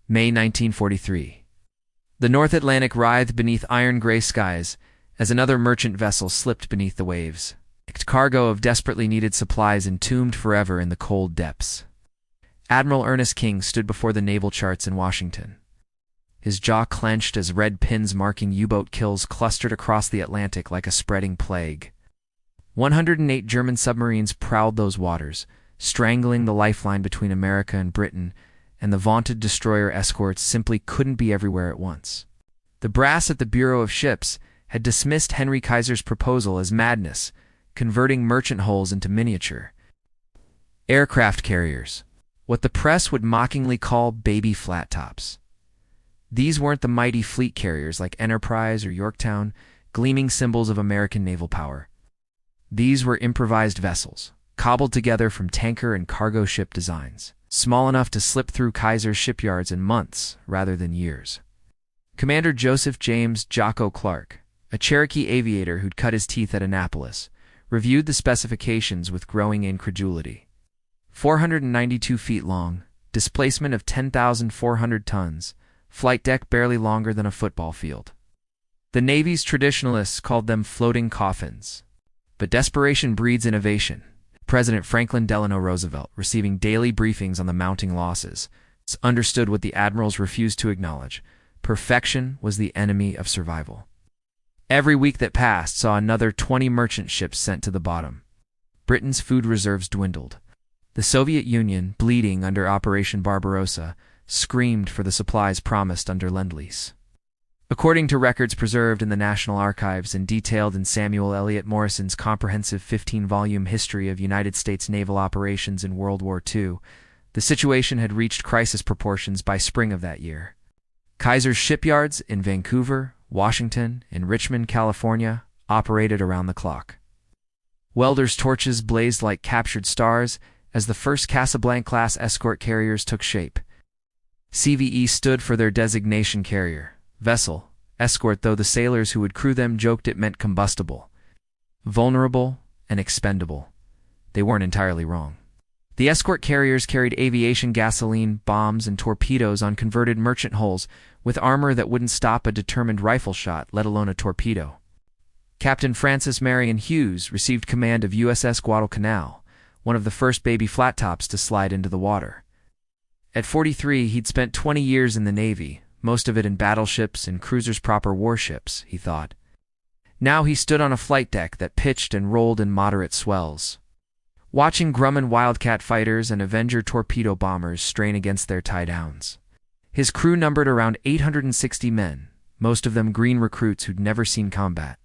May 1943. The North Atlantic writhed beneath iron-gray skies as another merchant vessel slipped beneath the waves. A cargo of desperately needed supplies entombed forever in the cold depths. Admiral Ernest King stood before the naval charts in Washington. His jaw clenched as red pins marking U-boat kills clustered across the Atlantic like a spreading plague. 108 German submarines prowled those waters, strangling the lifeline between America and Britain, and the vaunted destroyer escorts simply couldn't be everywhere at once. The brass at the Bureau of Ships had dismissed Henry Kaiser's proposal as madness, converting merchant hulls into miniature aircraft carriers, what the press would mockingly call baby flattops. These weren't the mighty fleet carriers like Enterprise or Yorktown, gleaming symbols of American naval power. These were improvised vessels, cobbled together from tanker and cargo ship designs, small enough to slip through Kaiser's shipyards in months rather than years. Commander Joseph James "Jocko" Clark, a Cherokee aviator who'd cut his teeth at Annapolis, reviewed the specifications with growing incredulity. 492 feet long, displacement of 10,400 tons, flight deck barely longer than a football field. The Navy's traditionalists called them floating coffins. But desperation breeds innovation. President Franklin Delano Roosevelt, receiving daily briefings on the mounting losses, understood what the admirals refused to acknowledge. Perfection was the enemy of survival. Every week that passed saw another 20 merchant ships sent to the bottom. Britain's food reserves dwindled. The Soviet Union, bleeding under Operation Barbarossa, screamed for the supplies promised under Lend-Lease. According to records preserved in the National Archives and detailed in Samuel Eliot Morrison's comprehensive 15-volume history of United States naval operations in World War II, the situation had reached crisis proportions by spring of that year. Kaiser's shipyards in Vancouver, Washington, and Richmond, California, operated around the clock. Welders' torches blazed like captured stars as the first Casablanca-class escort carriers took shape. CVE stood for their designation carrier, vessel, escort, though the sailors who would crew them joked it meant combustible, vulnerable, and expendable. They weren't entirely wrong. The escort carriers carried aviation gasoline, bombs, and torpedoes on converted merchant hulls with armor that wouldn't stop a determined rifle shot, let alone a torpedo. Captain Francis Marion Hughes received command of USS Guadalcanal, one of the first baby flattops to slide into the water. At 43, he'd spent 20 years in the Navy, most of it in battleships and cruisers proper warships, he thought. Now he stood on a flight deck that pitched and rolled in moderate swells, watching Grumman Wildcat fighters and Avenger torpedo bombers strain against their tie-downs. His crew numbered around 860 men, most of them green recruits who'd never seen combat.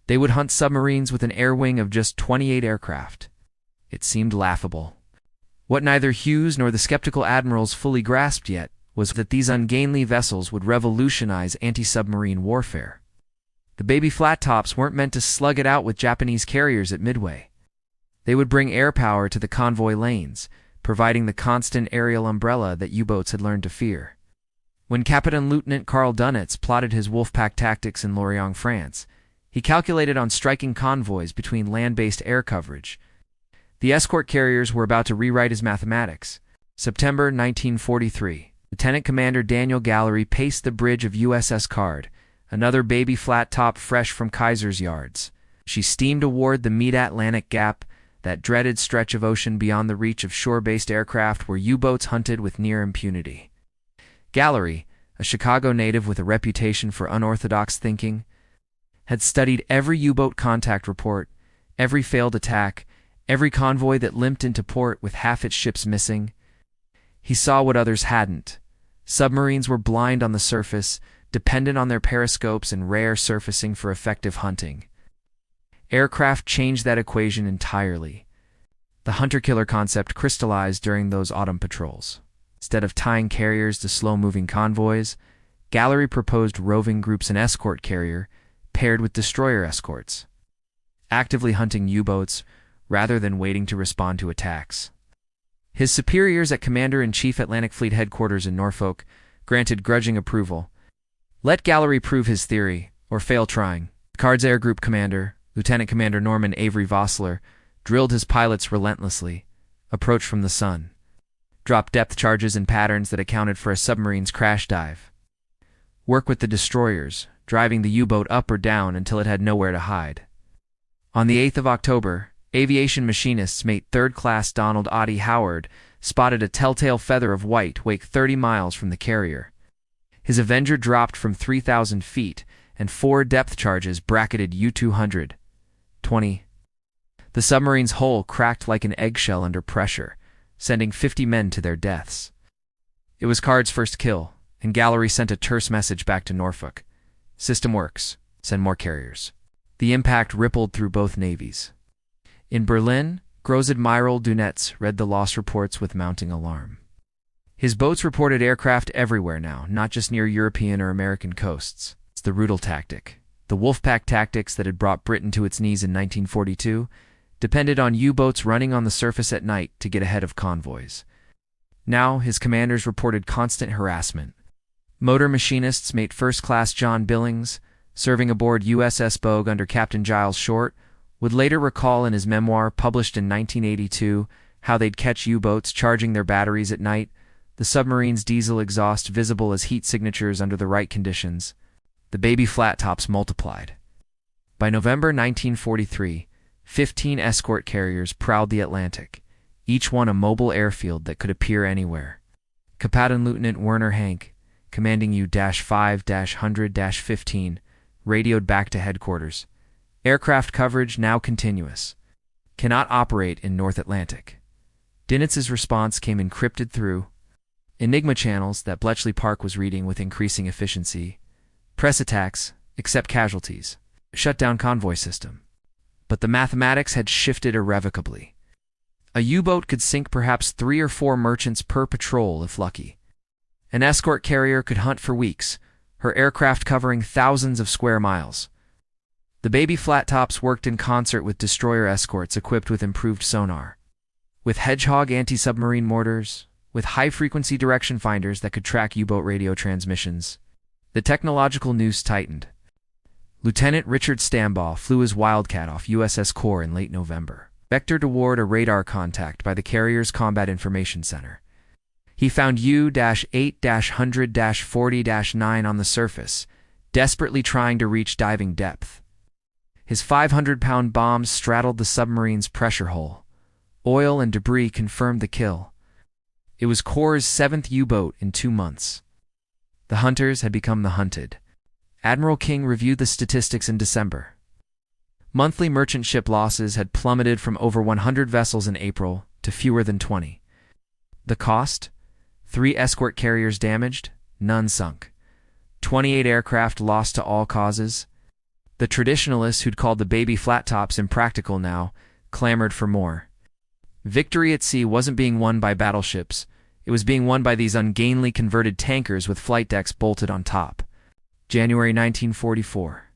They would hunt submarines with an air wing of just 28 aircraft. It seemed laughable. What neither Hughes nor the skeptical admirals fully grasped yet was that these ungainly vessels would revolutionize anti-submarine warfare. The baby flattops weren't meant to slug it out with Japanese carriers at Midway. They would bring air power to the convoy lanes, providing the constant aerial umbrella that U-boats had learned to fear. When Captain Lieutenant Carl Dunitz plotted his Wolfpack tactics in Lorient, France, he calculated on striking convoys between land-based air coverage. The escort carriers were about to rewrite his mathematics. September 1943. Lieutenant Commander Daniel Gallery paced the bridge of USS Card, another baby flat top fresh from Kaiser's yards. She steamed toward the mid-Atlantic Gap, that dreaded stretch of ocean beyond the reach of shore-based aircraft where U-boats hunted with near impunity. Gallery, a Chicago native with a reputation for unorthodox thinking, had studied every U-boat contact report, every failed attack, every convoy that limped into port with half its ships missing. He saw what others hadn't. Submarines were blind on the surface, dependent on their periscopes and rare surfacing for effective hunting. Aircraft changed that equation entirely. The hunter-killer concept crystallized during those autumn patrols. Instead of tying carriers to slow-moving convoys, Gallery proposed roving groups and escort carrier paired with destroyer escorts, actively hunting U-boats rather than waiting to respond to attacks. His superiors at Commander-in-Chief Atlantic Fleet Headquarters in Norfolk granted grudging approval. Let Gallery prove his theory, or fail trying. Card's Air Group Commander, Lieutenant Commander Norman Avery Vossler, drilled his pilots relentlessly. Approach from the sun. Drop depth charges in patterns that accounted for a submarine's crash dive. Work with the destroyers, driving the U-boat up or down until it had nowhere to hide. On the 8th of October, aviation machinist's mate third-class Donald Oddie Howard spotted a telltale feather of white wake 30 miles from the carrier. His Avenger dropped from 3,000 feet, and 4 depth charges bracketed U-200. 20. The submarine's hull cracked like an eggshell under pressure, sending 50 men to their deaths. It was Card's first kill, and Gallery sent a terse message back to Norfolk. System works. Send more carriers. The impact rippled through both navies. In Berlin, Großadmiral Dönitz read the loss reports with mounting alarm. His boats reported aircraft everywhere now, not just near European or American coasts. It's the Rudel tactic. The Wolfpack tactics that had brought Britain to its knees in 1942 depended on U-boats running on the surface at night to get ahead of convoys. Now, his commanders reported constant harassment. Motor machinists mate first-class John Billings, serving aboard USS Bogue under Captain Giles Short, would later recall in his memoir published in 1982 how they'd catch U-boats charging their batteries at night, the submarine's diesel exhaust visible as heat signatures under the right conditions. The baby Flattops multiplied. By November 1943, 15 escort carriers prowled the Atlantic, each one a mobile airfield that could appear anywhere. Captain Lieutenant Werner Hank, commanding U-5-100-15, radioed back to headquarters. Aircraft coverage now continuous. Cannot operate in North Atlantic. Dönitz's response came encrypted through Enigma channels that Bletchley Park was reading with increasing efficiency. Press attacks, accept casualties. Shut down convoy system. But the mathematics had shifted irrevocably. A U-boat could sink perhaps 3 or 4 merchants per patrol if lucky. An escort carrier could hunt for weeks, her aircraft covering thousands of square miles. The baby Flattops worked in concert with destroyer escorts equipped with improved sonar, with Hedgehog anti-submarine mortars, with high-frequency direction finders that could track U-boat radio transmissions. The technological noose tightened. Lieutenant Richard Stambaugh flew his Wildcat off USS Core in late November, vectored toward a radar contact by the carrier's Combat Information Center. He found U-8-100-40-9 on the surface, desperately trying to reach diving depth. His 500-pound bombs straddled the submarine's pressure hull. Oil and debris confirmed the kill. It was Core's 7th U-boat in 2 months. The hunters had become the hunted. Admiral King reviewed the statistics in December. Monthly merchant ship losses had plummeted from over 100 vessels in April to fewer than 20. The cost? 3 escort carriers damaged, none sunk. 28 aircraft lost to all causes. The traditionalists who'd called the baby Flattops impractical now clamored for more. Victory at sea wasn't being won by battleships. It was being won by these ungainly converted tankers with flight decks bolted on top. January 1944.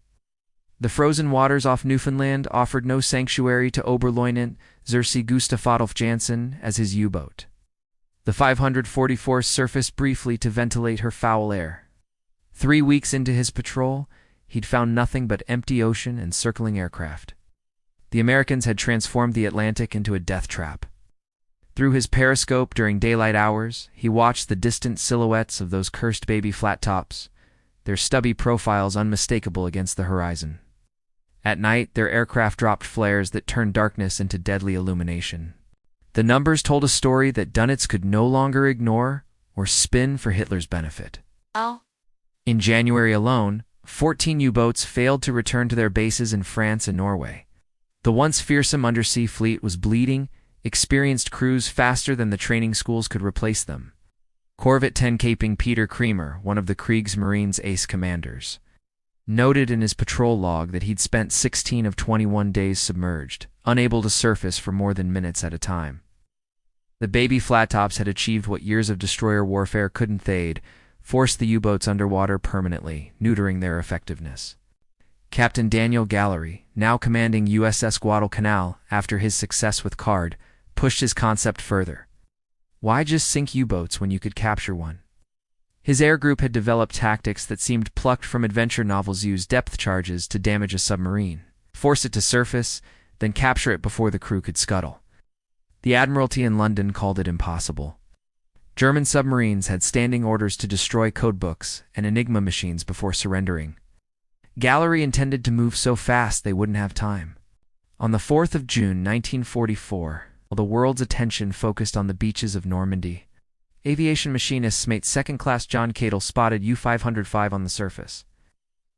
The frozen waters off Newfoundland offered no sanctuary to Oberleutnant Xerxes Gustav Adolf Jansen as his U-boat. The 544 surfaced briefly to ventilate her foul air. 3 weeks into his patrol, he'd found nothing but empty ocean and circling aircraft. The Americans had transformed the Atlantic into a death trap. Through his periscope during daylight hours, he watched the distant silhouettes of those cursed baby Flattops, their stubby profiles unmistakable against the horizon. At night, their aircraft dropped flares that turned darkness into deadly illumination. The numbers told a story that Dönitz could no longer ignore or spin for Hitler's benefit. In January alone, 14 U-boats failed to return to their bases in France and Norway. The once fearsome undersea fleet was bleeding, experienced crews faster than the training schools could replace them. Corvette 10 caping Peter Creamer, one of the Kriegsmarine's ace commanders, noted in his patrol log that he'd spent 16 of 21 days submerged, unable to surface for more than minutes at a time. The baby Flattops had achieved what years of destroyer warfare couldn't. They'd forced the U-boats underwater permanently, neutering their effectiveness. Captain Daniel Gallery, now commanding USS Guadalcanal after his success with Card, pushed his concept further. Why just sink U-boats when you could capture one? His air group had developed tactics that seemed plucked from adventure novels. Use depth charges to damage a submarine, force it to surface, then capture it before the crew could scuttle. The Admiralty in London called it impossible. German submarines had standing orders to destroy codebooks and Enigma machines before surrendering. Gallery intended to move so fast they wouldn't have time. On the 4th of June 1944, while the world's attention focused on the beaches of Normandy, aviation machinists mate second-class John Cadle spotted U-505 on the surface.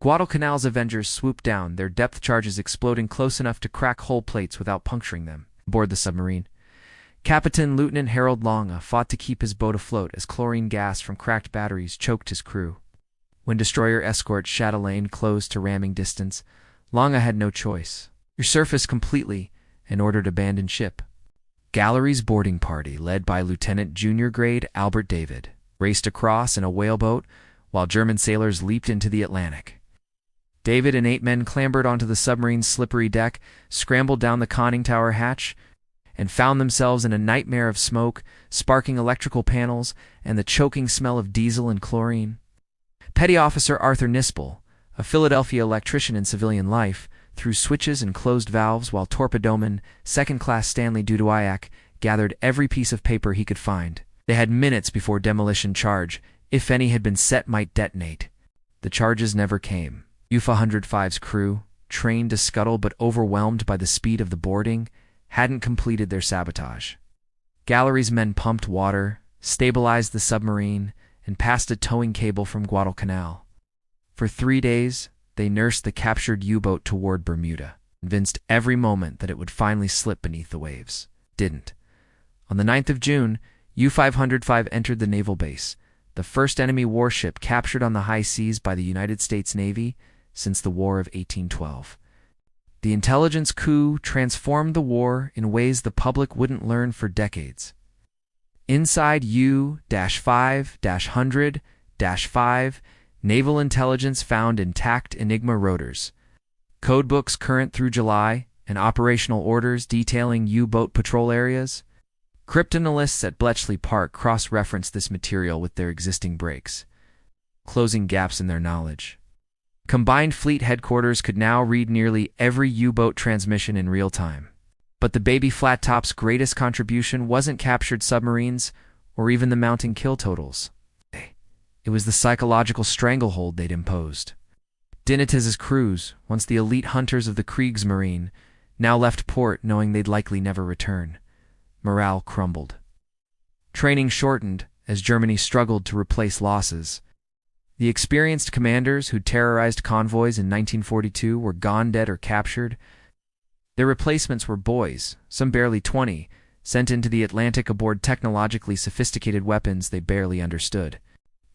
Guadalcanal's Avengers swooped down, their depth charges exploding close enough to crack hull plates without puncturing them. Aboard the submarine, Captain Lieutenant Harold Lange fought to keep his boat afloat as chlorine gas from cracked batteries choked his crew. When destroyer escort Chatelaine closed to ramming distance, Lange had no choice. Surface completely and ordered abandon ship. Gallery's boarding party, led by Lieutenant Junior Grade Albert David, raced across in a whaleboat while German sailors leaped into the Atlantic. David and 8 men clambered onto the submarine's slippery deck, scrambled down the conning tower hatch, and found themselves in a nightmare of smoke, sparking electrical panels, and the choking smell of diesel and chlorine. Petty Officer Arthur Nispel, a Philadelphia electrician in civilian life, threw switches and closed valves while torpedoman, second-class Stanley Duduayak, gathered every piece of paper he could find. They had minutes before demolition charge, if any had been set, might detonate. The charges never came. U-505's crew, trained to scuttle but overwhelmed by the speed of the boarding, hadn't completed their sabotage. Gallery's men pumped water, stabilized the submarine, and passed a towing cable from Guadalcanal. For 3 days, they nursed the captured U-boat toward Bermuda, convinced every moment that it would finally slip beneath the waves. Didn't. On the 9th of June, U-505 entered the naval base, the first enemy warship captured on the high seas by the United States Navy since the War of 1812. The intelligence coup transformed the war in ways the public wouldn't learn for decades. Inside U-5-100-5, naval intelligence found intact Enigma rotors, codebooks current through July, and operational orders detailing U-boat patrol areas. Cryptanalysts at Bletchley Park cross-referenced this material with their existing breaks, closing gaps in their knowledge. Combined Fleet Headquarters could now read nearly every U-boat transmission in real time. But the baby Flattops' greatest contribution wasn't captured submarines or even the mounting kill totals. It was the psychological stranglehold they'd imposed. Dinitiz's crews, once the elite hunters of the Kriegsmarine, now left port knowing they'd likely never return. Morale crumbled. Training shortened as Germany struggled to replace losses. The experienced commanders who terrorized convoys in 1942 were gone, dead, or captured. Their replacements were boys, some barely 20, sent into the Atlantic aboard technologically sophisticated weapons they barely understood.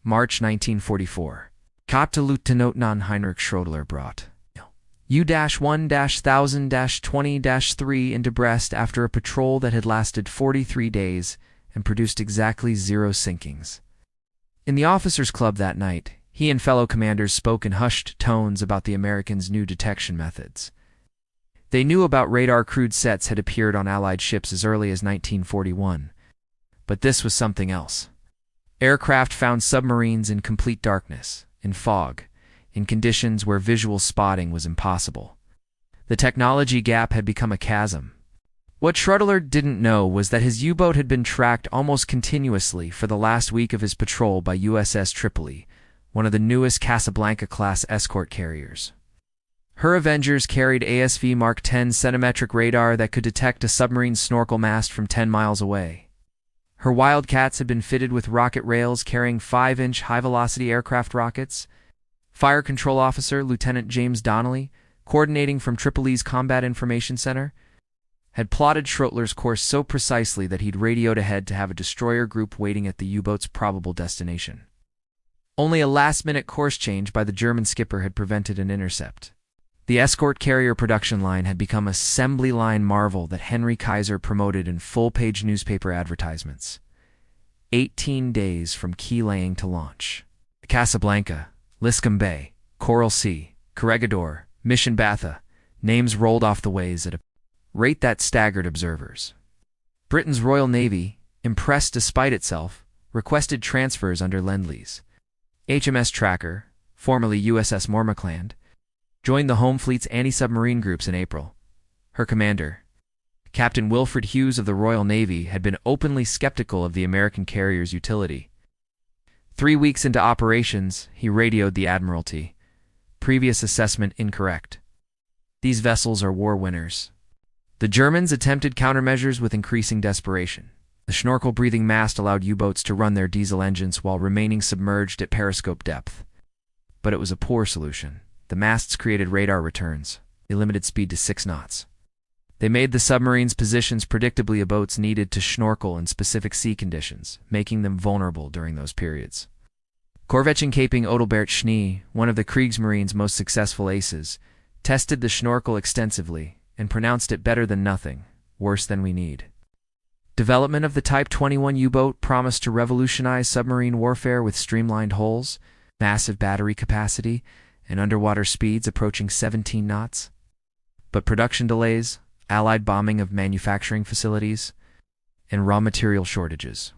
March 1944. Kapte Lieutenant Heinrich Schroedler brought U-1-1000-20-3 into Brest after a patrol that had lasted 43 days and produced exactly 0 sinkings. In the officers' club that night, he and fellow commanders spoke in hushed tones about the Americans' new detection methods. They knew about radar-crewed sets had appeared on Allied ships as early as 1941. But this was something else. Aircraft found submarines in complete darkness, in fog, in conditions where visual spotting was impossible. The technology gap had become a chasm. What Schroedler didn't know was that his U-boat had been tracked almost continuously for the last week of his patrol by USS Tripoli, one of the newest Casablanca-class escort carriers. Her Avengers carried ASV Mark 10 centimetric radar that could detect a submarine snorkel mast from 10 miles away. Her Wildcats had been fitted with rocket rails carrying 5-inch high-velocity aircraft rockets. Fire Control Officer Lieutenant James Donnelly, coordinating from Tripoli's Combat Information Center, had plotted Schroedler's course so precisely that he'd radioed ahead to have a destroyer group waiting at the U-boat's probable destination. Only a last-minute course change by the German skipper had prevented an intercept. The escort carrier production line had become an assembly line marvel that Henry Kaiser promoted in full-page newspaper advertisements. 18 days from key laying to launch. Casablanca, Liscum Bay, Coral Sea, Corregidor, Mission Batha, names rolled off the ways at a rate that staggered observers. Britain's Royal Navy, impressed despite itself, requested transfers under Lend-Lease. HMS Tracker, formerly USS Mormacland, joined the Home Fleet's anti-submarine groups in April. Her commander, Captain Wilfred Hughes of the Royal Navy had been openly skeptical of the American carrier's utility. 3 weeks into operations, he radioed the Admiralty. Previous assessment incorrect. These vessels are war winners. The Germans attempted countermeasures with increasing desperation. The snorkel-breathing mast allowed U-boats to run their diesel engines while remaining submerged at periscope depth. But it was a poor solution. The masts created radar returns. They limited speed to 6 knots. They made the submarines' positions predictably a boats needed to snorkel in specific sea conditions, making them vulnerable during those periods. Korvetchenkaping Odelbert Schnee, one of the Kriegsmarine's most successful aces, tested the snorkel extensively and pronounced it better than nothing, worse than we need. Development of the Type 21 U-boat promised to revolutionize submarine warfare with streamlined hulls, massive battery capacity, and underwater speeds approaching 17 knots. But production delays, Allied bombing of manufacturing facilities, and raw material shortages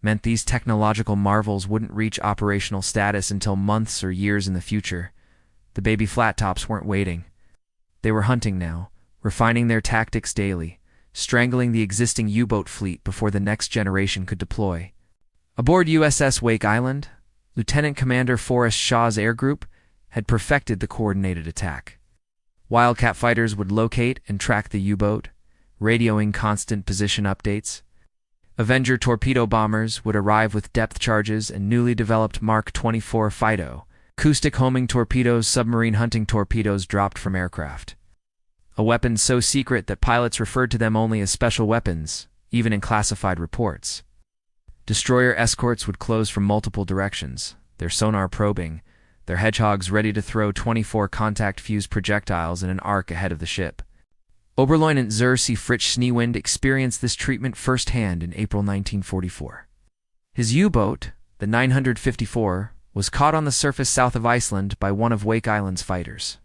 meant these technological marvels wouldn't reach operational status until months or years in the future. The baby Flattops weren't waiting. They were hunting now, refining their tactics daily, strangling the existing U-boat fleet before the next generation could deploy. Aboard USS Wake Island, Lieutenant Commander Forrest Shaw's air group had perfected the coordinated attack. Wildcat fighters would locate and track the U-boat, radioing constant position updates. Avenger torpedo bombers would arrive with depth charges and newly developed Mark 24 Fido, acoustic homing torpedoes, submarine hunting torpedoes dropped from aircraft. A weapon so secret that pilots referred to them only as special weapons, even in classified reports. Destroyer escorts would close from multiple directions, their sonar probing, their hedgehogs ready to throw 24 contact-fused projectiles in an arc ahead of the ship. Oberleutnant Zur C. Fritsch Schneewind experienced this treatment firsthand in April 1944. His U-boat, the 954, was caught on the surface south of Iceland by one of Wake Island's fighters.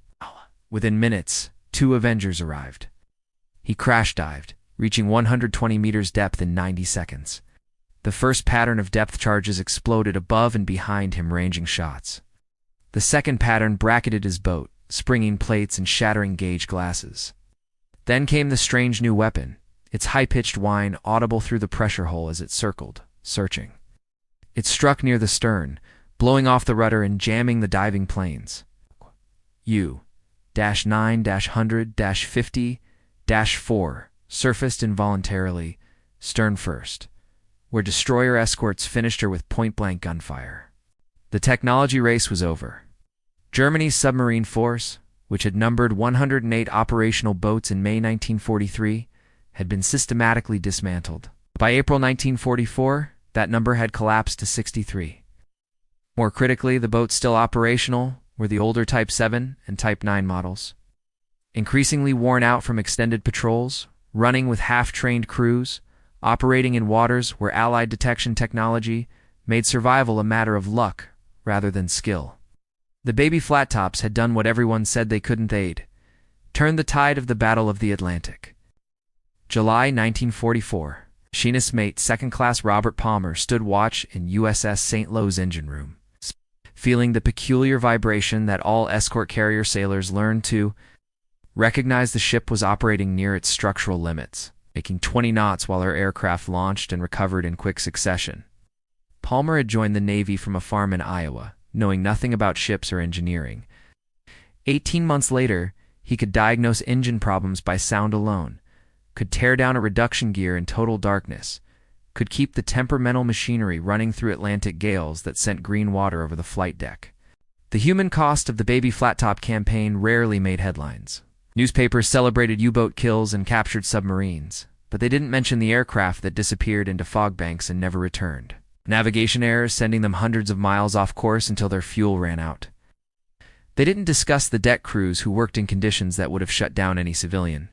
Within minutes, 2 Avengers arrived. He crash-dived, reaching 120 meters depth in 90 seconds. The first pattern of depth charges exploded above and behind him, ranging shots. The second pattern bracketed his boat, springing plates and shattering gauge glasses. Then came the strange new weapon, its high-pitched whine audible through the pressure hole as it circled, searching. It struck near the stern, blowing off the rudder and jamming the diving planes. U-9-100-50-4 surfaced involuntarily, stern first, where destroyer escorts finished her with point-blank gunfire. The technology race was over. Germany's submarine force, which had numbered 108 operational boats in May 1943, had been systematically dismantled. By April 1944, that number had collapsed to 63. More critically, the boats still operational were the older Type 7 and Type 9 models. Increasingly worn out from extended patrols, running with half-trained crews, operating in waters where Allied detection technology made survival a matter of luck rather than skill. The baby Flattops had done what everyone said they couldn't aid, turned the tide of the Battle of the Atlantic. July 1944, machinist mate second-class Robert Palmer stood watch in USS St. Louis engine room, feeling the peculiar vibration that all escort carrier sailors learned to recognize. The ship was operating near its structural limits, making 20 knots while her aircraft launched and recovered in quick succession. Palmer had joined the Navy from a farm in Iowa, knowing nothing about ships or engineering. 18 months later, he could diagnose engine problems by sound alone, could tear down a reduction gear in total darkness, could keep the temperamental machinery running through Atlantic gales that sent green water over the flight deck. The human cost of the baby Flattop campaign rarely made headlines. Newspapers celebrated U-boat kills and captured submarines, but they didn't mention the aircraft that disappeared into fog banks and never returned. Navigation errors sending them hundreds of miles off course until their fuel ran out. They didn't discuss the deck crews who worked in conditions that would have shut down any civilian.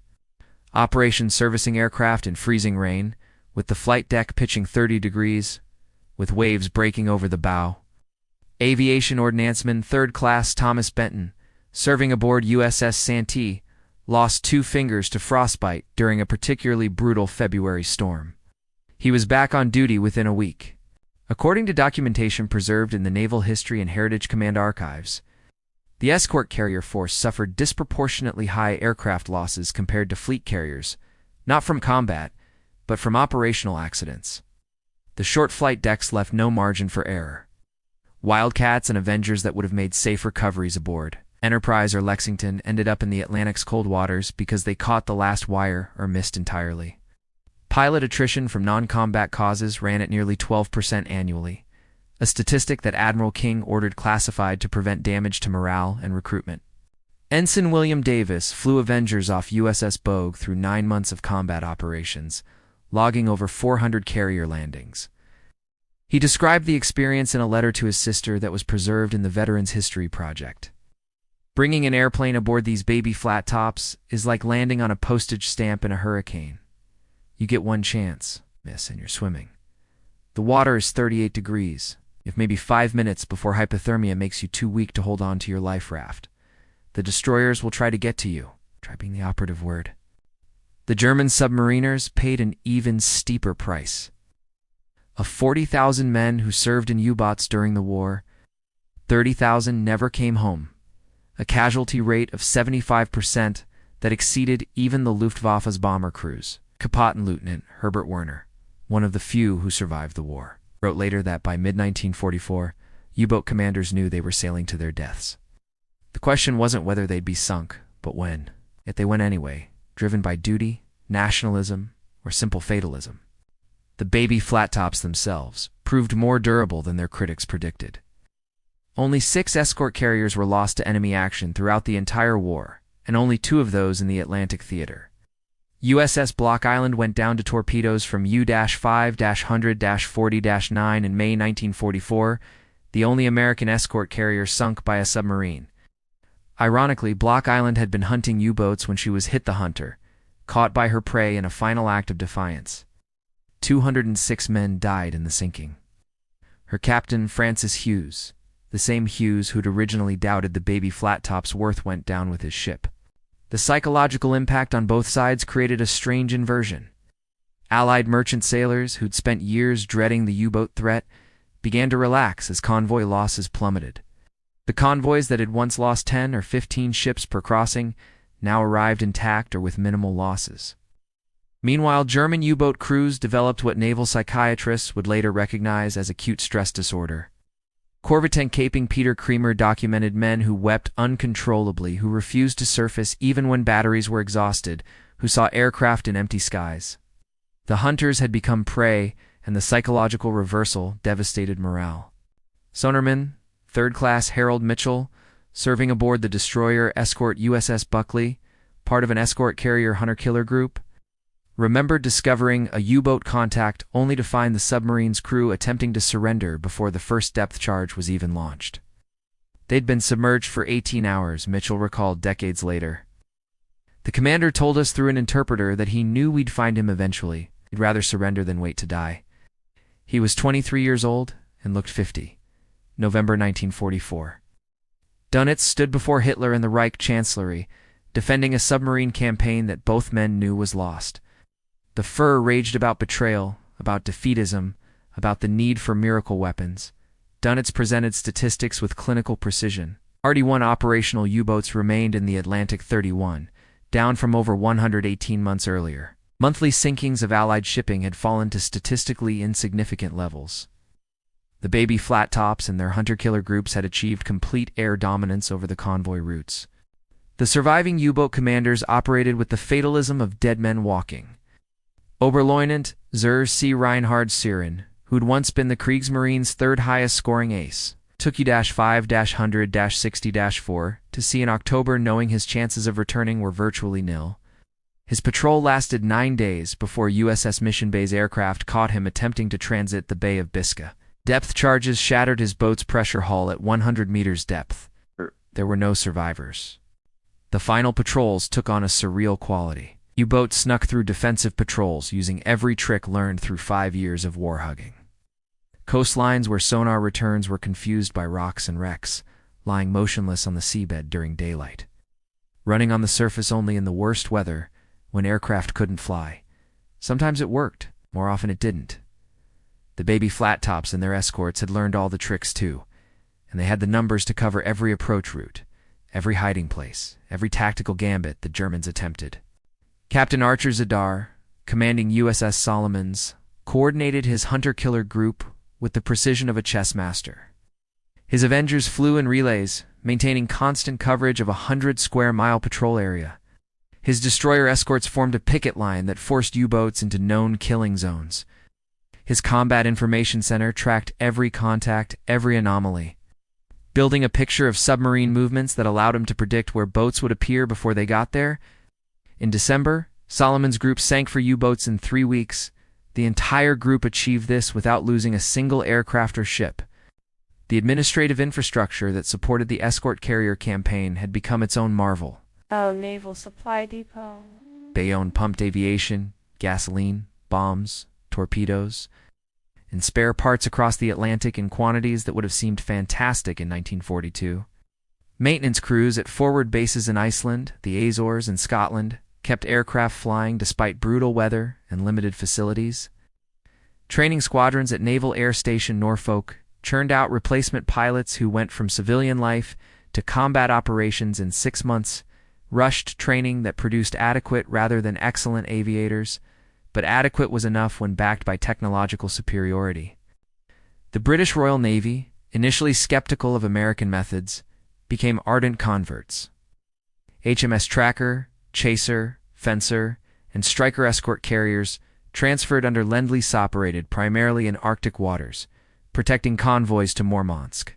Operations servicing aircraft in freezing rain, with the flight deck pitching 30 degrees, with waves breaking over the bow. Aviation ordnanceman third-class Thomas Benton, serving aboard USS Santee, lost 2 fingers to frostbite during a particularly brutal February storm. He was back on duty within a week. According to documentation preserved in the Naval History and Heritage Command archives, the escort carrier force suffered disproportionately high aircraft losses compared to fleet carriers, Not from combat, but from operational accidents. The short flight decks left no margin for error. Wildcats and Avengers that would have made safe recoveries aboard Enterprise or Lexington ended up in the Atlantic's cold waters because they caught the last wire or missed entirely. Pilot attrition from non-combat causes ran at nearly 12% annually, a statistic that Admiral King ordered classified to prevent damage to morale and recruitment. Ensign William Davis flew Avengers off USS Bogue through 9 months of combat operations, logging over 400 carrier landings. He described the experience in a letter to his sister that was preserved in the Veterans History Project. Bringing an airplane aboard these baby Flattops is like landing on a postage stamp in a hurricane. You get one chance, miss, and you're swimming. The water is 38 degrees, if maybe 5 minutes before hypothermia makes you too weak to hold on to your life raft. The destroyers will try to get to you. Try being the operative word. The German submariners paid an even steeper price. Of 40,000 men who served in U-boats during the war, 30,000 never came home, a casualty rate of 75% that exceeded even the Luftwaffe's bomber crews. Kapitän Lieutenant Herbert Werner, one of the few who survived the war, wrote later that by mid-1944, U-boat commanders knew they were sailing to their deaths. The question wasn't whether they'd be sunk, but when. Yet they went anyway, driven by duty, nationalism, or simple fatalism. The baby Flattops themselves proved more durable than their critics predicted. Only 6 escort carriers were lost to enemy action throughout the entire war, and only 2 of those in the Atlantic theater. USS Block Island went down to torpedoes from U-5-100-40-9 in May 1944, the only American escort carrier sunk by a submarine. Ironically, Block Island had been hunting U-boats when she was hit the hunter, caught by her prey in a final act of defiance. 206 men died in the sinking. Her captain, Francis Hughes, the same Hughes who'd originally doubted the baby Flattop's worth, went down with his ship. The psychological impact on both sides created a strange inversion. Allied merchant sailors, who'd spent years dreading the U-boat threat, began to relax as convoy losses plummeted. The convoys that had once lost 10 or 15 ships per crossing now arrived intact or with minimal losses. Meanwhile, German U-boat crews developed what naval psychiatrists would later recognize as acute stress disorder. Corvettan caping Peter Creamer documented men who wept uncontrollably, who refused to surface even when batteries were exhausted, who saw aircraft in empty skies. The hunters had become prey, and the psychological reversal devastated morale. Sonarman, third-class Harold Mitchell, serving aboard the destroyer escort USS Buckley, part of an escort carrier hunter-killer group, remembered discovering a U-boat contact only to find the submarine's crew attempting to surrender before the first depth charge was even launched. They'd been submerged for 18 hours, Mitchell recalled decades later. The commander told us through an interpreter that he knew we'd find him eventually. He'd rather surrender than wait to die. He was 23 years old and looked 50. November 1944. Dönitz stood before Hitler in the Reich Chancellery, defending a submarine campaign that both men knew was lost. The fur raged about betrayal, about defeatism, about the need for miracle weapons. Dönitz presented statistics with clinical precision. 31 operational U-boats remained in the Atlantic 31, down from over 118 months earlier. Monthly sinkings of Allied shipping had fallen to statistically insignificant levels. The baby Flattops and their hunter-killer groups had achieved complete air dominance over the convoy routes. The surviving U-boat commanders operated with the fatalism of dead men walking. Oberleutnant Zur C. Reinhard Siren, who'd once been the Kriegsmarine's third highest scoring ace, took U-5-100-60-4 to sea in October, knowing his chances of returning were virtually nil. His patrol lasted 9 days before USS Mission Bay's aircraft caught him attempting to transit the Bay of Biscay. Depth charges shattered his boat's pressure hull at 100 meters depth. There were no survivors. The final patrols took on a surreal quality. U-boats snuck through defensive patrols using every trick learned through 5 years of war hugging. Coastlines where sonar returns were confused by rocks and wrecks, lying motionless on the seabed during daylight. Running on the surface only in the worst weather, when aircraft couldn't fly. Sometimes it worked, more often it didn't. The baby Flattops and their escorts had learned all the tricks too, and they had the numbers to cover every approach route, every hiding place, every tactical gambit the Germans attempted. Captain Archer Zadar, commanding USS Solomons, coordinated his hunter-killer group with the precision of a chess master. His Avengers flew in relays, maintaining constant coverage of a 100-square-mile patrol area. His destroyer escorts formed a picket line that forced U-boats into known killing zones. His combat information center tracked every contact, every anomaly, building a picture of submarine movements that allowed him to predict where boats would appear before they got there. In December, Solomon's group sank for U-boats in 3 weeks. The entire group achieved this without losing a single aircraft or ship. The administrative infrastructure that supported the escort carrier campaign had become its own marvel. Naval Supply Depot. Bayonne-pumped aviation, gasoline, bombs, torpedoes, and spare parts across the Atlantic in quantities that would have seemed fantastic in 1942. Maintenance crews at forward bases in Iceland, the Azores, and Scotland kept aircraft flying despite brutal weather and limited facilities. Training squadrons at Naval Air Station Norfolk churned out replacement pilots who went from civilian life to combat operations in 6 months, rushed training that produced adequate rather than excellent aviators, but adequate was enough when backed by technological superiority. The British Royal Navy, initially skeptical of American methods, became ardent converts. HMS Tracker, Chaser, Fencer, and Striker escort carriers transferred under Lend-Lease operated primarily in Arctic waters, protecting convoys to Murmansk.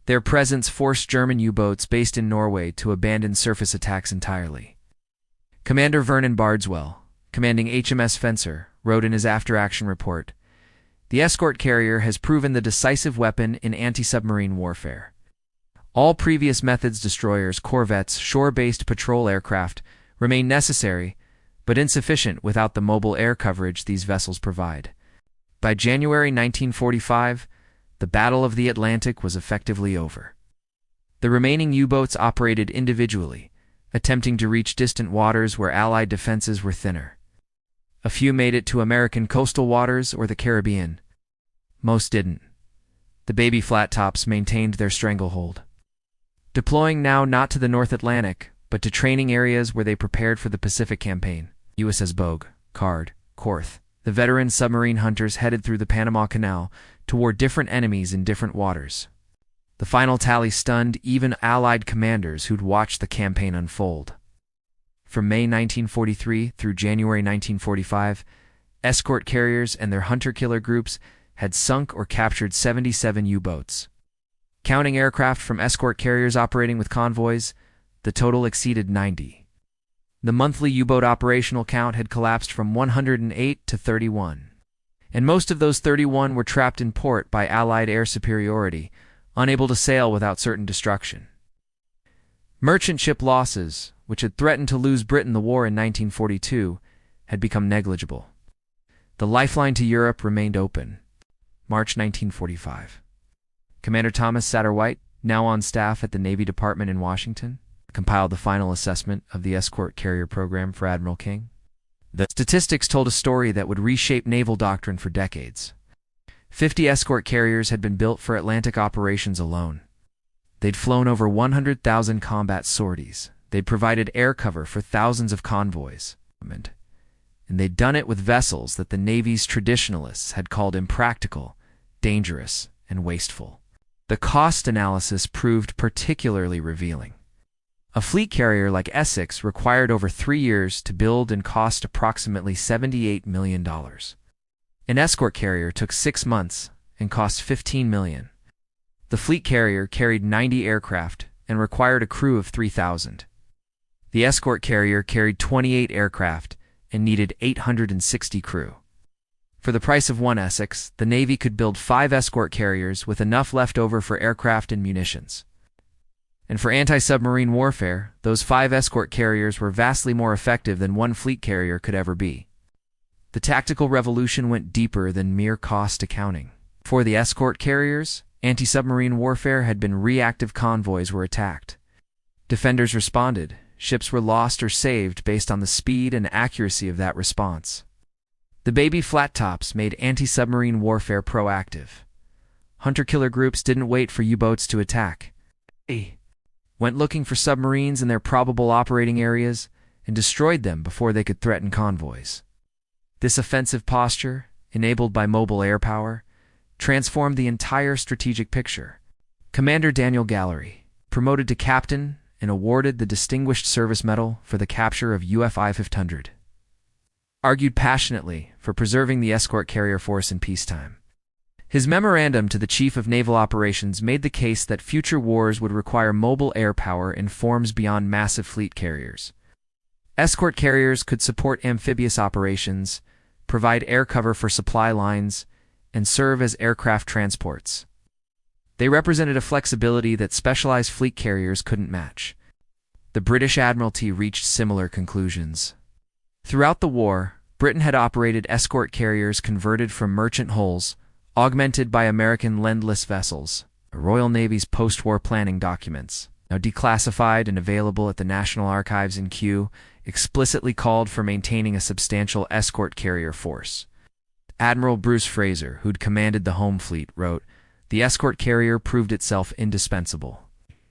Their presence forced German U-boats based in Norway to abandon surface attacks entirely. Commander Vernon Bardswell, commanding HMS Fencer, wrote in his after-action report, "The escort carrier has proven the decisive weapon in anti-submarine warfare. All previous methods, destroyers, corvettes, shore-based patrol aircraft, remain necessary, but insufficient without the mobile air coverage these vessels provide." By January 1945, the Battle of the Atlantic was effectively over. The remaining U-boats operated individually, attempting to reach distant waters where Allied defenses were thinner. A few made it to American coastal waters or the Caribbean. Most didn't. The baby Flattops maintained their stranglehold, deploying now not to the North Atlantic, but to training areas where they prepared for the Pacific campaign. USS Bogue, Card, Korth. The veteran submarine hunters headed through the Panama Canal toward different enemies in different waters. The final tally stunned even Allied commanders who'd watched the campaign unfold. From May 1943 through January 1945, escort carriers and their hunter-killer groups had sunk or captured 77 U-boats. Counting aircraft from escort carriers operating with convoys, the total exceeded 90. The monthly U-boat operational count had collapsed from 108 to 31. And most of those 31 were trapped in port by Allied air superiority, unable to sail without certain destruction. Merchant ship losses, which had threatened to lose Britain the war in 1942, had become negligible. The lifeline to Europe remained open. March 1945. Commander Thomas Satterwhite, now on staff at the Navy Department in Washington, compiled the final assessment of the escort carrier program for Admiral King. The statistics told a story that would reshape naval doctrine for decades. 50 escort carriers had been built for Atlantic operations alone. They'd flown over 100,000 combat sorties. They'd provided air cover for thousands of convoys. And they'd done it with vessels that the Navy's traditionalists had called impractical, dangerous, and wasteful. The cost analysis proved particularly revealing. A fleet carrier like Essex required over 3 years to build and cost approximately $78 million. An escort carrier took 6 months and cost $15 million. The fleet carrier carried 90 aircraft and required a crew of 3,000. The escort carrier carried 28 aircraft and needed 860 crew. For the price of one Essex, the Navy could build 5 escort carriers with enough left over for aircraft and munitions. And for anti-submarine warfare, those 5 escort carriers were vastly more effective than one fleet carrier could ever be. The tactical revolution went deeper than mere cost accounting. For the escort carriers, anti-submarine warfare had been reactive. Convoys were attacked. Defenders responded. Ships were lost or saved based on the speed and accuracy of that response. The baby Flattops made anti-submarine warfare proactive. Hunter-killer groups didn't wait for U-boats to attack. They went looking for submarines in their probable operating areas and destroyed them before they could threaten convoys. This offensive posture, enabled by mobile air power, transformed the entire strategic picture. Commander Daniel Gallery, promoted to captain and awarded the Distinguished Service Medal for the capture of UFI 500, argued passionately for preserving the escort carrier force in peacetime. His memorandum to the Chief of Naval Operations made the case that future wars would require mobile air power in forms beyond massive fleet carriers. Escort carriers could support amphibious operations, provide air cover for supply lines, and serve as aircraft transports. They represented a flexibility that specialized fleet carriers couldn't match. The British Admiralty reached similar conclusions. Throughout the war, Britain had operated escort carriers converted from merchant hulls, augmented by American Lend-Lease vessels. The Royal Navy's post-war planning documents, now declassified and available at the National Archives in Kew, explicitly called for maintaining a substantial escort carrier force. Admiral Bruce Fraser, who'd commanded the home fleet, wrote, "The escort carrier proved itself indispensable.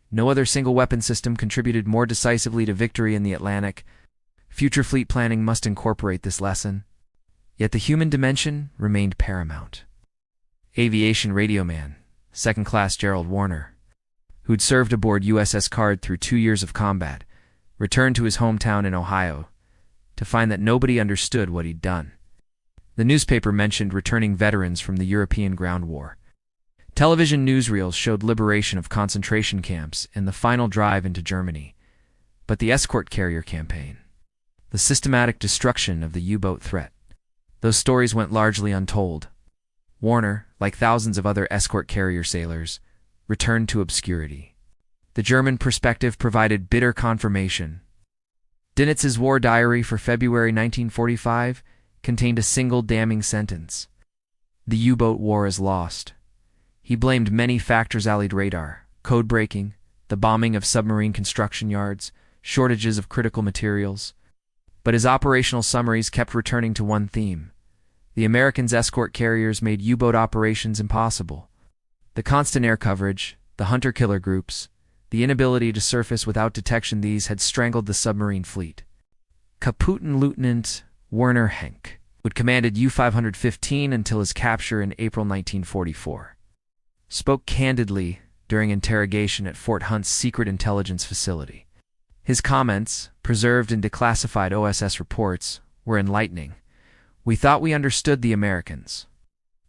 No other single weapon system contributed more decisively to victory in the Atlantic. Future fleet planning must incorporate this lesson." Yet the human dimension remained paramount. Aviation radioman, Second Class Gerald Warner, who'd served aboard USS Card through 2 years of combat, returned to his hometown in Ohio to find that nobody understood what he'd done. The newspaper mentioned returning veterans from the European ground war. Television newsreels showed liberation of concentration camps and the final drive into Germany. But the escort carrier campaign, the systematic destruction of the U-boat threat, those stories went largely untold. Warner, like thousands of other escort carrier sailors, returned to obscurity. The German perspective provided bitter confirmation. Dinitz's war diary for February 1945 contained a single damning sentence: "The U-boat war is lost." He blamed many factors: Allied radar, code breaking, the bombing of submarine construction yards, shortages of critical materials. But his operational summaries kept returning to one theme. The Americans' escort carriers made U-boat operations impossible. The constant air coverage, the hunter-killer groups, the inability to surface without detection, these had strangled the submarine fleet. Caputin Lieutenant Werner Henke would commanded U-515 until his capture in April 1944. Spoke candidly during interrogation at Fort Hunt's secret intelligence facility. His comments, preserved in declassified OSS reports, were enlightening. "We thought we understood the Americans.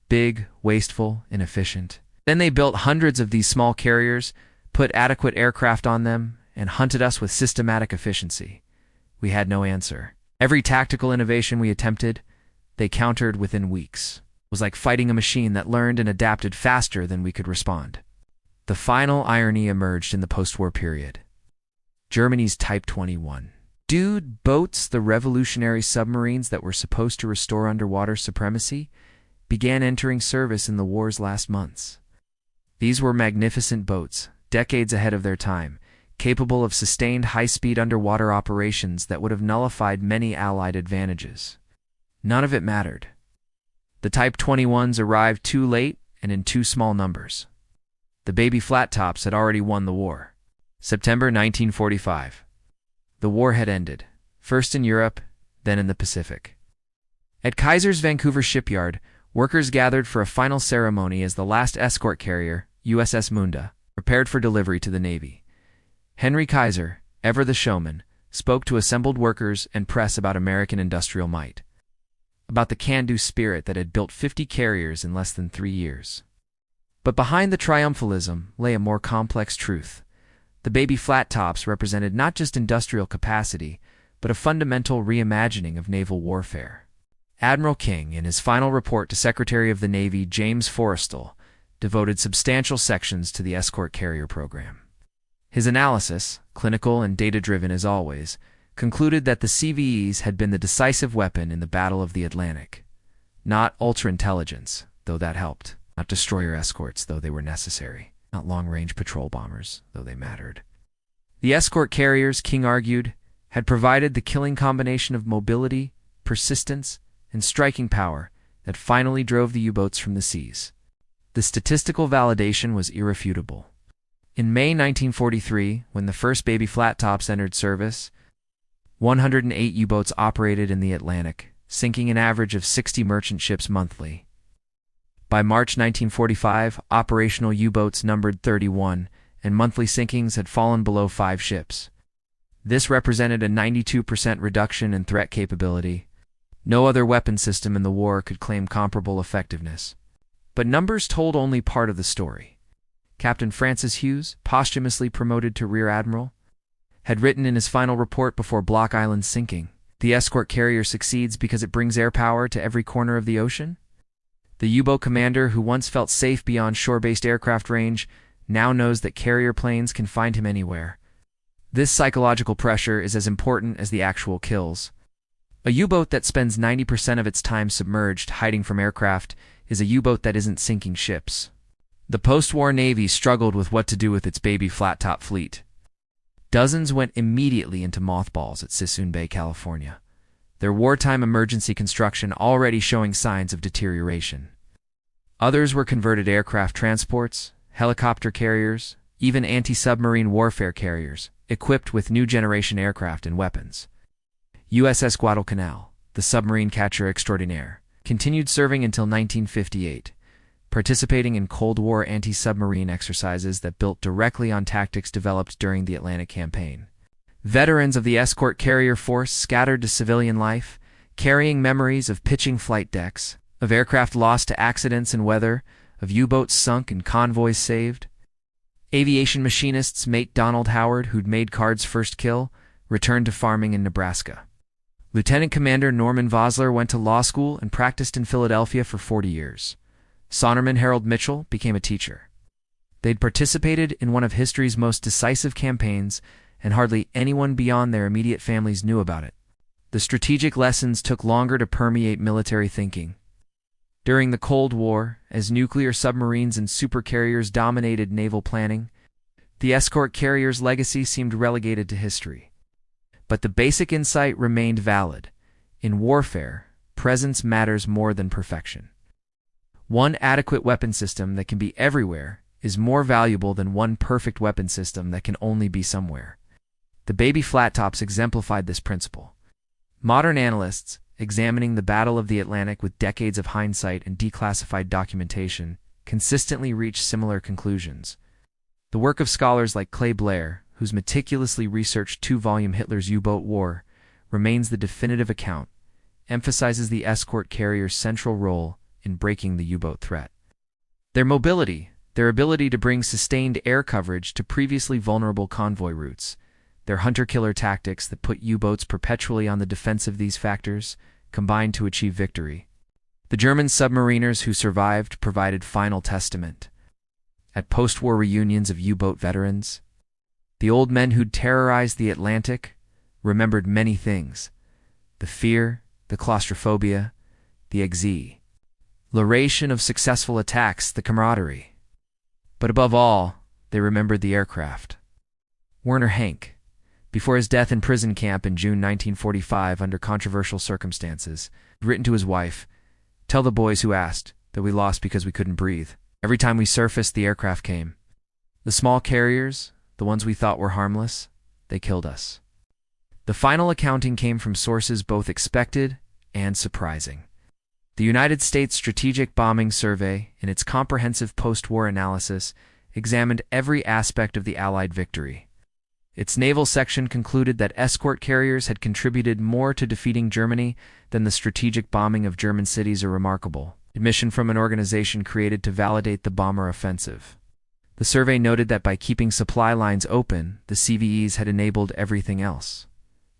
Big, wasteful, inefficient. Then they built hundreds of these small carriers, put adequate aircraft on them, and hunted us with systematic efficiency. We had no answer. Every tactical innovation we attempted, they countered within weeks. It was like fighting a machine that learned and adapted faster than we could respond." The final irony emerged in the post-war period. Germany's Type 21 boats, the revolutionary submarines that were supposed to restore underwater supremacy, began entering service in the war's last months. These were magnificent boats, decades ahead of their time, capable of sustained high-speed underwater operations that would have nullified many Allied advantages. None of it mattered. The Type 21s arrived too late and in too small numbers. The baby Flattops had already won the war. September 1945. The war had ended, first in Europe, then in the Pacific. At Kaiser's Vancouver shipyard, workers gathered for a final ceremony as the last escort carrier, USS Munda, prepared for delivery to the Navy. Henry Kaiser, ever the showman, spoke to assembled workers and press about American industrial might, about the can-do spirit that had built 50 carriers in less than 3 years. But behind the triumphalism lay a more complex truth. The baby Flattops represented not just industrial capacity, but a fundamental reimagining of naval warfare. Admiral King, in his final report to Secretary of the Navy James Forrestal, devoted substantial sections to the escort carrier program. His analysis, clinical and data-driven as always, concluded that the CVEs had been the decisive weapon in the Battle of the Atlantic. Not ultra-intelligence, though that helped. Not destroyer escorts, though they were necessary. Not long-range patrol bombers, though they mattered. The escort carriers, King argued, had provided the killing combination of mobility, persistence, and striking power that finally drove the U-boats from the seas. The statistical validation was irrefutable. In May 1943, when the first baby Flattops entered service, 108 U-boats operated in the Atlantic, sinking an average of 60 merchant ships monthly. By March 1945, operational U-boats numbered 31, and monthly sinkings had fallen below 5 ships. This represented a 92% reduction in threat capability. No other weapon system in the war could claim comparable effectiveness. But numbers told only part of the story. Captain Francis Hughes, posthumously promoted to Rear Admiral, had written in his final report before Block Island's sinking, "The escort carrier succeeds because it brings air power to every corner of the ocean." The U-boat commander who once felt safe beyond shore-based aircraft range now knows that carrier planes can find him anywhere. This psychological pressure is as important as the actual kills. A U-boat that spends 90% of its time submerged, hiding from aircraft, is a U-boat that isn't sinking ships. The post-war Navy struggled with what to do with its baby flat-top fleet. Dozens went immediately into mothballs at Sissoon Bay, California, their wartime emergency construction already showing signs of deterioration. Others were converted aircraft transports, helicopter carriers, even anti-submarine warfare carriers, equipped with new-generation aircraft and weapons. USS Guadalcanal, the submarine catcher extraordinaire, continued serving until 1958, participating in Cold War anti-submarine exercises that built directly on tactics developed during the Atlantic Campaign. Veterans of the escort carrier force scattered to civilian life, carrying memories of pitching flight decks, of aircraft lost to accidents and weather, of U-boats sunk and convoys saved. Aviation machinists mate Donald Howard, who'd made Card's first kill, returned to farming in Nebraska. Lieutenant Commander Norman Vosler went to law school and practiced in Philadelphia for 40 years. Sonarman Harold Mitchell became a teacher. They'd participated in one of history's most decisive campaigns, and hardly anyone beyond their immediate families knew about it. The strategic lessons took longer to permeate military thinking. During the Cold War, as nuclear submarines and supercarriers dominated naval planning, the escort carrier's legacy seemed relegated to history. But the basic insight remained valid. In warfare, presence matters more than perfection. One adequate weapon system that can be everywhere is more valuable than one perfect weapon system that can only be somewhere. The baby Flattops exemplified this principle. Modern analysts, examining the Battle of the Atlantic with decades of hindsight and declassified documentation, consistently reach similar conclusions. The work of scholars like Clay Blair, whose meticulously researched 2-volume Hitler's U-Boat War, remains the definitive account, emphasizes the escort carrier's central role in breaking the U-boat threat. Their mobility, their ability to bring sustained air coverage to previously vulnerable convoy routes, their hunter-killer tactics that put U-boats perpetually on the defensive, these factors combined to achieve victory. The German submariners who survived provided final testament. At post-war reunions of U-boat veterans, the old men who'd terrorized the Atlantic remembered many things: the fear, the claustrophobia, the exhilaration of successful attacks, the camaraderie. But above all, they remembered the aircraft. Werner Henke, before his death in prison camp in June 1945 under controversial circumstances, had written to his wife, "Tell the boys who asked that we lost because we couldn't breathe. Every time we surfaced, the aircraft came. The small carriers, the ones we thought were harmless, they killed us." The final accounting came from sources both expected and surprising. The United States Strategic Bombing Survey, in its comprehensive post-war analysis, examined every aspect of the Allied victory. Its naval section concluded that escort carriers had contributed more to defeating Germany than the strategic bombing of German cities, a remarkable admission from an organization created to validate the bomber offensive. The survey noted that by keeping supply lines open, the CVEs had enabled everything else: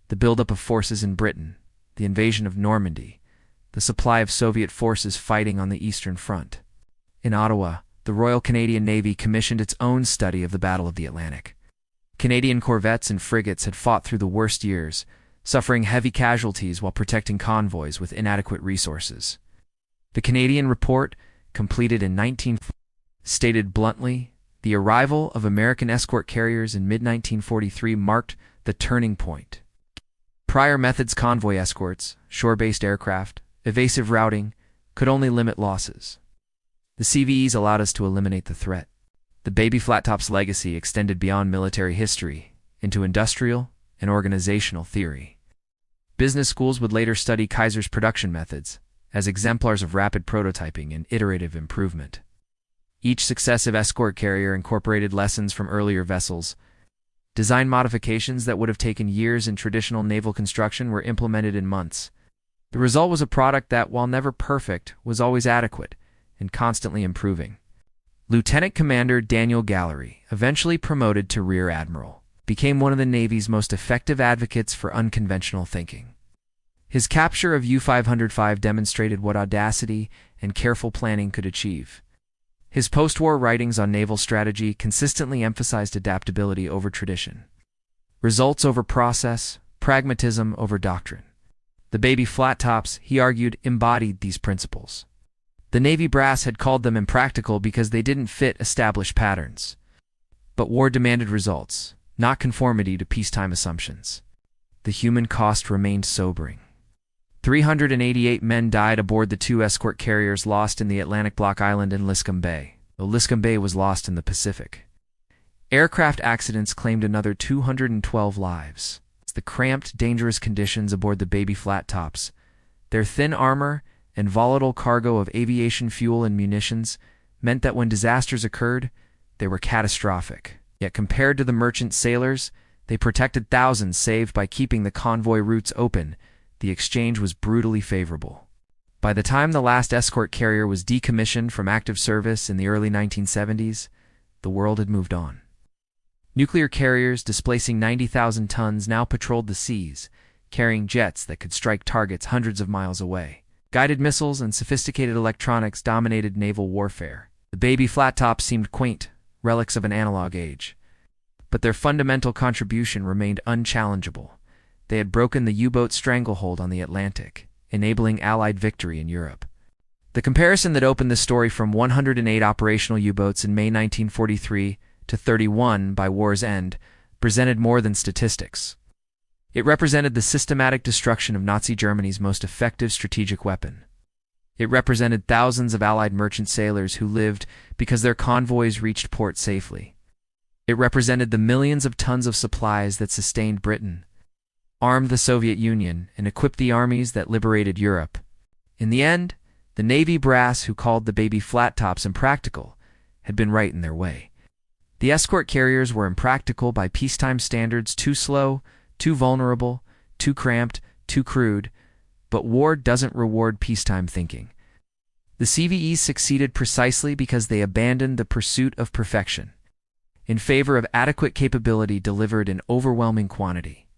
the buildup of forces in Britain, the invasion of Normandy, the supply of Soviet forces fighting on the Eastern Front. In Ottawa, the Royal Canadian Navy commissioned its own study of the Battle of the Atlantic. Canadian corvettes and frigates had fought through the worst years, suffering heavy casualties while protecting convoys with inadequate resources. The Canadian report, completed in 1940, stated bluntly, the arrival of American escort carriers in mid-1943 marked the turning point. Prior methods, convoy escorts, shore-based aircraft, evasive routing, could only limit losses. The CVEs allowed us to eliminate the threat. The baby Flattops legacy extended beyond military history into industrial and organizational theory. Business schools would later study Kaiser's production methods as exemplars of rapid prototyping and iterative improvement. Each successive escort carrier incorporated lessons from earlier vessels. Design modifications that would have taken years in traditional naval construction were implemented in months. The result was a product that, while never perfect, was always adequate and constantly improving. Lieutenant Commander Daniel Gallery, eventually promoted to Rear Admiral, became one of the Navy's most effective advocates for unconventional thinking. His capture of U-505 demonstrated what audacity and careful planning could achieve. His post-war writings on naval strategy consistently emphasized adaptability over tradition, results over process, pragmatism over doctrine. The baby Flattops, he argued, embodied these principles. The Navy brass had called them impractical because they didn't fit established patterns. But war demanded results, not conformity to peacetime assumptions. The human cost remained sobering. 388 men died aboard the two escort carriers lost in the Atlantic Block Island and Liscum Bay, though Liscum Bay was lost in the Pacific. Aircraft accidents claimed another 212 lives. The cramped, dangerous conditions aboard the baby Flattops, their thin armor, and volatile cargo of aviation fuel and munitions meant that when disasters occurred, they were catastrophic. Yet compared to the merchant sailors, they protected thousands saved by keeping the convoy routes open. The exchange was brutally favorable. By the time the last escort carrier was decommissioned from active service in the early 1970s, the world had moved on. Nuclear carriers displacing 90,000 tons now patrolled the seas, carrying jets that could strike targets hundreds of miles away. Guided missiles and sophisticated electronics dominated naval warfare. The baby Flattops seemed quaint, relics of an analog age. But their fundamental contribution remained unchallengeable. They had broken the U-boat stranglehold on the Atlantic, enabling Allied victory in Europe. The comparison that opened the story from 108 operational U-boats in May 1943 to 31 by war's end presented more than statistics. It represented the systematic destruction of Nazi Germany's most effective strategic weapon. It represented thousands of Allied merchant sailors who lived because their convoys reached port safely. It represented the millions of tons of supplies that sustained Britain, armed the Soviet Union, and equipped the armies that liberated Europe. In the end, the Navy brass who called the baby Flattops impractical had been right in their way. The escort carriers were impractical by peacetime standards, too slow, too vulnerable, too cramped, too crude, but war doesn't reward peacetime thinking. The CVEs succeeded precisely because they abandoned the pursuit of perfection in favor of adequate capability delivered in overwhelming quantity.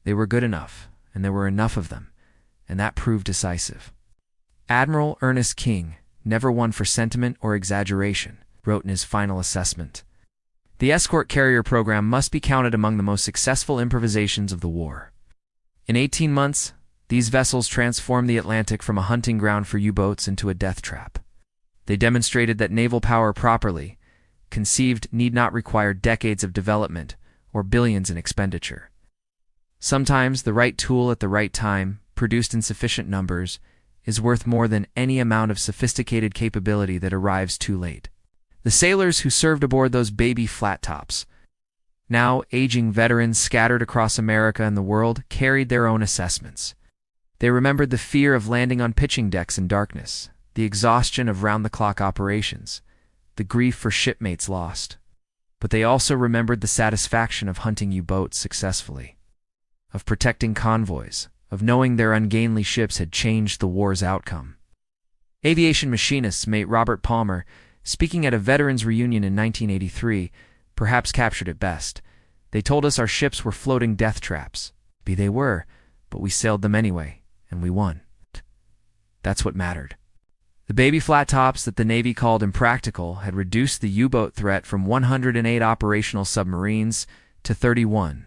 They were good enough, and there were enough of them, and that proved decisive. Admiral Ernest King, never one for sentiment or exaggeration, wrote in his final assessment, "The escort carrier program must be counted among the most successful improvisations of the war. In 18 months, these vessels transformed the Atlantic from a hunting ground for U-boats into a death trap. They demonstrated that naval power properly conceived need not require decades of development or billions in expenditure. Sometimes the right tool at the right time, produced in sufficient numbers, is worth more than any amount of sophisticated capability that arrives too late." The sailors who served aboard those baby Flattops, now aging veterans scattered across America and the world, carried their own assessments. They remembered the fear of landing on pitching decks in darkness, the exhaustion of round-the-clock operations, the grief for shipmates lost. But they also remembered the satisfaction of hunting U-boats successfully, of protecting convoys, of knowing their ungainly ships had changed the war's outcome. Aviation machinist mate Robert Palmer, speaking at a veterans reunion in 1983, perhaps captured it best. "They told us our ships were floating death traps. They were, but we sailed them anyway, and we won. That's what mattered." The baby Flattops that the Navy called impractical had reduced the U-boat threat from 108 operational submarines to 31.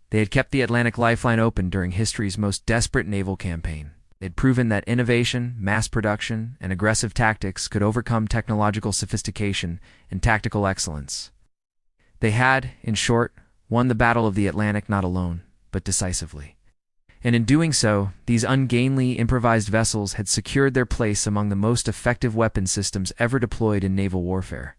They had kept the Atlantic lifeline open during history's most desperate naval campaign. They had proven that innovation, mass production, and aggressive tactics could overcome technological sophistication and tactical excellence. They had, in short, won the Battle of the Atlantic not alone, but decisively. And in doing so, these ungainly, improvised vessels had secured their place among the most effective weapon systems ever deployed in naval warfare.